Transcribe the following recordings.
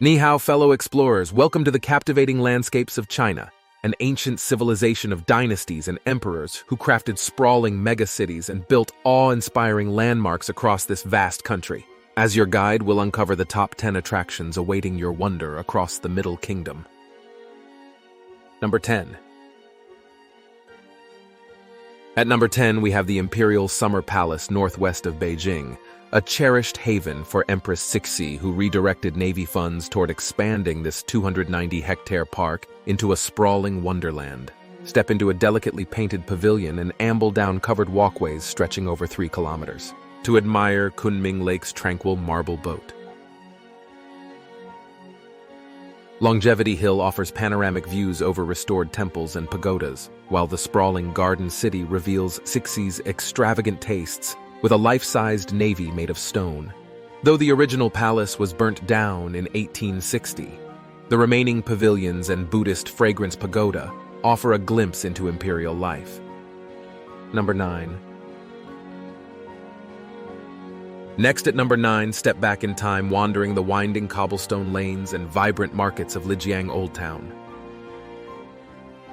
Ni hao, fellow explorers, welcome to the captivating landscapes of China, an ancient civilization of dynasties and emperors who crafted sprawling megacities and built awe-inspiring landmarks across this vast country. As your guide, we'll uncover the top 10 attractions awaiting your wonder across the Middle Kingdom. Number 10. At number 10, we have the Imperial Summer Palace northwest of Beijing, a cherished haven for Empress Cixi, who redirected Navy funds toward expanding this 290-hectare park into a sprawling wonderland. Step into a delicately painted pavilion and amble down covered walkways stretching over 3 kilometers to admire Kunming Lake's tranquil marble boat. Longevity Hill offers panoramic views over restored temples and pagodas, while the sprawling garden city reveals Cixi's extravagant tastes with a life-sized navy made of stone. Though the original palace was burnt down in 1860, the remaining pavilions and Buddhist fragrance pagoda offer a glimpse into imperial life. Number 9. Next at number 9, step back in time, wandering the winding cobblestone lanes and vibrant markets of Lijiang Old Town.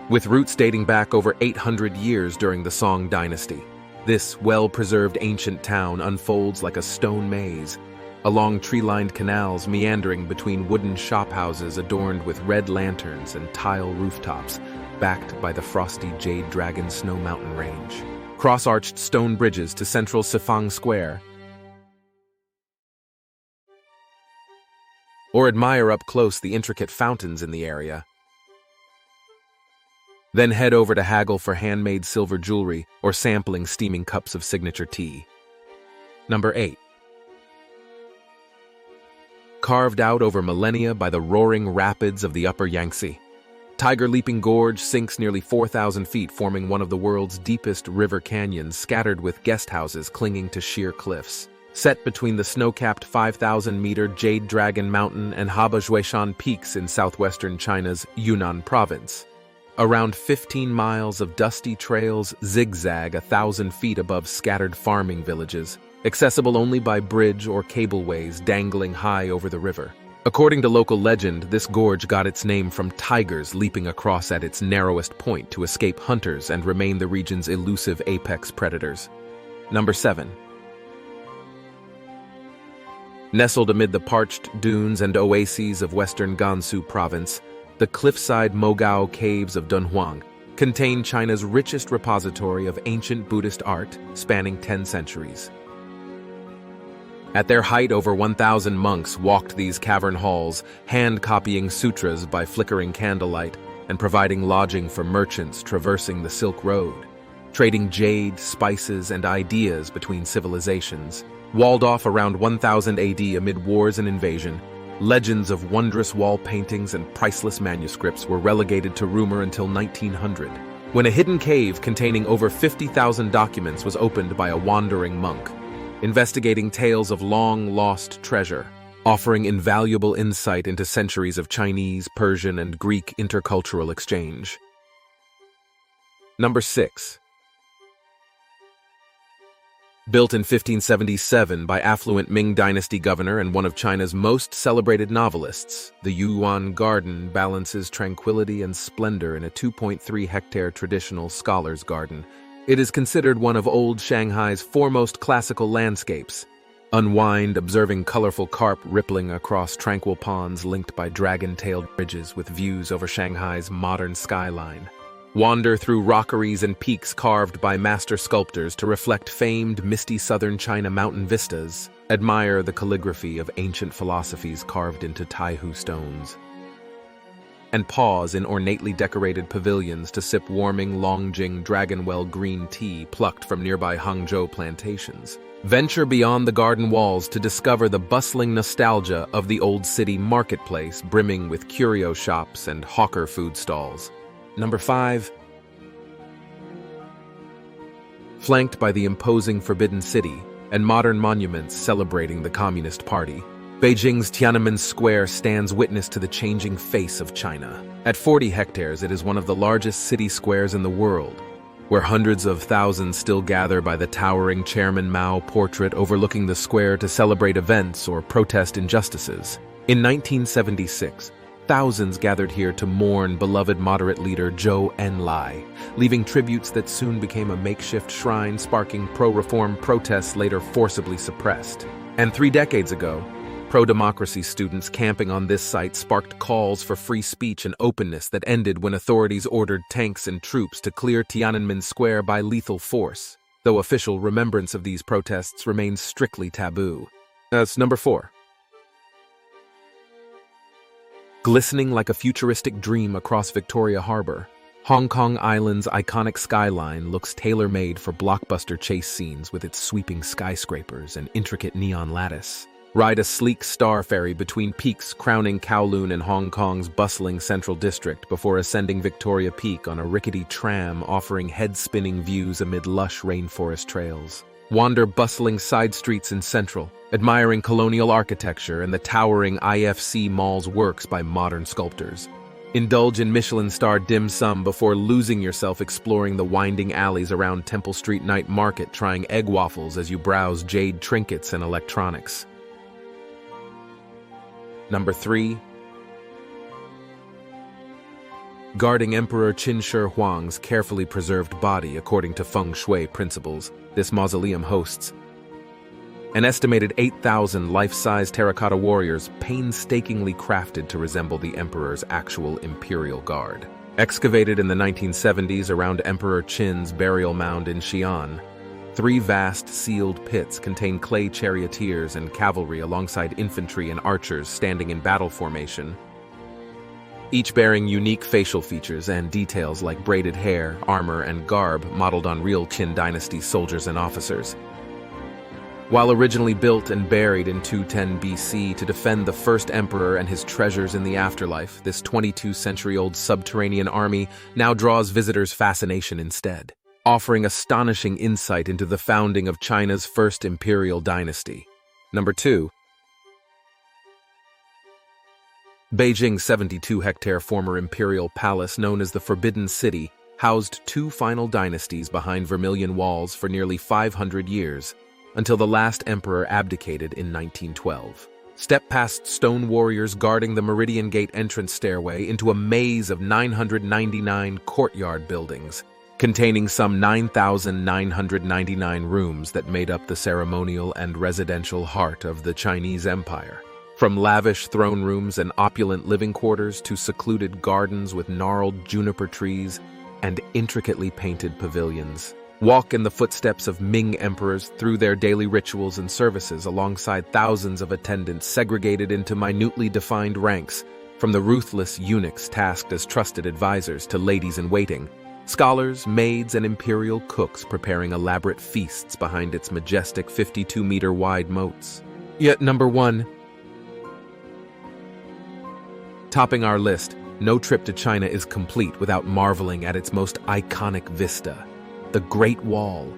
With roots dating back over 800 years during the Song dynasty, this well-preserved ancient town unfolds like a stone maze, along tree-lined canals meandering between wooden shophouses adorned with red lanterns and tile rooftops, backed by the frosty Jade Dragon Snow Mountain Range. Cross-arched stone bridges to central Sifang Square, or admire up close the intricate fountains in the area. Then head over to haggle for handmade silver jewelry or sampling steaming cups of signature tea. Number 8. Carved out over millennia by the roaring rapids of the upper Yangtze, Tiger Leaping Gorge sinks nearly 4,000 feet, forming one of the world's deepest river canyons, scattered with guest houses clinging to sheer cliffs. Set between the snow-capped 5,000-meter Jade Dragon Mountain and Habazhuishan peaks in southwestern China's Yunnan province. Around 15 miles of dusty trails zigzag 1,000 feet above scattered farming villages, accessible only by bridge or cableways dangling high over the river. According to local legend, this gorge got its name from tigers leaping across at its narrowest point to escape hunters and remain the region's elusive apex predators. Number 7. Nestled amid the parched dunes and oases of western Gansu province, the cliffside Mogao caves of Dunhuang contain China's richest repository of ancient Buddhist art spanning 10 centuries. At their height, over 1,000 monks walked these cavern halls, hand-copying sutras by flickering candlelight and providing lodging for merchants traversing the Silk Road, trading jade, spices, and ideas between civilizations. Walled off around 1000 AD amid wars and invasion, legends of wondrous wall paintings and priceless manuscripts were relegated to rumor until 1900, when a hidden cave containing over 50,000 documents was opened by a wandering monk, investigating tales of long-lost treasure, offering invaluable insight into centuries of Chinese, Persian, and Greek intercultural exchange. Number 6. Built in 1577 by affluent Ming dynasty governor and one of China's most celebrated novelists, the Yuan Garden balances tranquility and splendor in a 2.3-hectare traditional scholar's garden. It is considered one of old Shanghai's foremost classical landscapes. Unwind, observing colorful carp rippling across tranquil ponds linked by dragon-tailed bridges with views over Shanghai's modern skyline. Wander through rockeries and peaks carved by master sculptors to reflect famed misty southern China mountain vistas. Admire the calligraphy of ancient philosophies carved into Taihu stones. And pause in ornately decorated pavilions to sip warming Longjing Dragonwell green tea plucked from nearby Hangzhou plantations. Venture beyond the garden walls to discover the bustling nostalgia of the old city marketplace, brimming with curio shops and hawker food stalls. Number 5. Flanked by the imposing Forbidden City and modern monuments celebrating the Communist Party, Beijing's Tiananmen Square stands witness to the changing face of China. At 40 hectares, it is one of the largest city squares in the world, where hundreds of thousands still gather by the towering Chairman Mao portrait overlooking the square to celebrate events or protest injustices. In 1976, thousands gathered here to mourn beloved moderate leader Zhou Enlai, leaving tributes that soon became a makeshift shrine sparking pro-reform protests later forcibly suppressed. And 3 decades ago, pro-democracy students camping on this site sparked calls for free speech and openness that ended when authorities ordered tanks and troops to clear Tiananmen Square by lethal force, though official remembrance of these protests remains strictly taboo. That's number 4. Glistening like a futuristic dream across Victoria Harbor, Hong Kong Island's iconic skyline looks tailor-made for blockbuster chase scenes with its sweeping skyscrapers and intricate neon lattice. Ride a sleek star ferry between peaks crowning Kowloon and Hong Kong's bustling central district before ascending Victoria Peak on a rickety tram offering head-spinning views amid lush rainforest trails. Wander bustling side streets in Central, admiring colonial architecture and the towering IFC Mall's works by modern sculptors. Indulge in Michelin-starred dim sum before losing yourself exploring the winding alleys around Temple Street Night Market, trying egg waffles as you browse jade trinkets and electronics. Number 3. Guarding Emperor Qin Huang's carefully preserved body according to feng shui principles, this mausoleum hosts an estimated 8,000 life-size terracotta warriors painstakingly crafted to resemble the emperor's actual imperial guard. Excavated in the 1970s around Emperor Qin's burial mound in Xi'an, 3 vast sealed pits contain clay charioteers and cavalry alongside infantry and archers standing in battle formation, each bearing unique facial features and details like braided hair, armor, and garb modeled on real Qin dynasty soldiers and officers. While originally built and buried in 210 BC to defend the first emperor and his treasures in the afterlife, this 22-century-old subterranean army now draws visitors' fascination instead, offering astonishing insight into the founding of China's first imperial dynasty. Number 2. Beijing's 72-hectare former imperial palace, known as the Forbidden City, housed 2 final dynasties behind vermilion walls for nearly 500 years, until the last emperor abdicated in 1912. Step past stone warriors guarding the Meridian Gate entrance stairway into a maze of 999 courtyard buildings, containing some 9,999 rooms that made up the ceremonial and residential heart of the Chinese Empire. From lavish throne rooms and opulent living quarters to secluded gardens with gnarled juniper trees and intricately painted pavilions. Walk in the footsteps of Ming emperors through their daily rituals and services alongside thousands of attendants segregated into minutely defined ranks, from the ruthless eunuchs tasked as trusted advisors to ladies-in-waiting, scholars, maids, and imperial cooks preparing elaborate feasts behind its majestic 52-meter-wide moats. Yet number 1. Topping our list, no trip to China is complete without marveling at its most iconic vista, the Great Wall.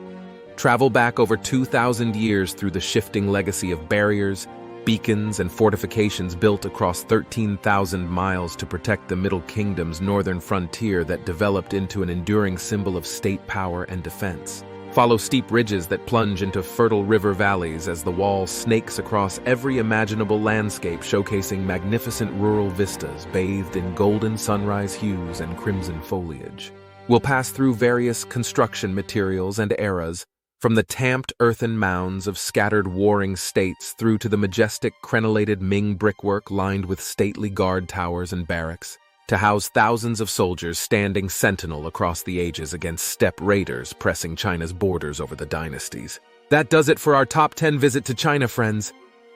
Travel back over 2,000 years through the shifting legacy of barriers, beacons, and fortifications built across 13,000 miles to protect the Middle Kingdom's northern frontier that developed into an enduring symbol of state power and defense. Follow steep ridges that plunge into fertile river valleys as the wall snakes across every imaginable landscape, showcasing magnificent rural vistas bathed in golden sunrise hues and crimson foliage. We'll pass through various construction materials and eras, from the tamped earthen mounds of scattered warring states through to the majestic crenellated Ming brickwork lined with stately guard towers and barracks, to house thousands of soldiers standing sentinel across the ages against steppe raiders pressing China's borders over the dynasties. That does it for our top 10 visit to China, friends.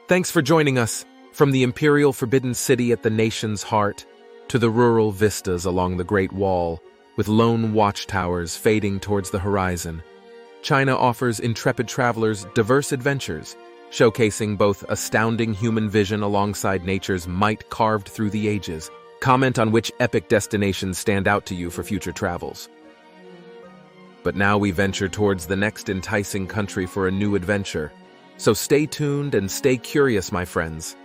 Thanks for joining us. From the imperial Forbidden City at the nation's heart, to the rural vistas along the Great Wall, with lone watchtowers fading towards the horizon, China offers intrepid travelers diverse adventures, showcasing both astounding human vision alongside nature's might carved through the ages. Comment on which epic destinations stand out to you for future travels. But now we venture towards the next enticing country for a new adventure. So stay tuned and stay curious, my friends.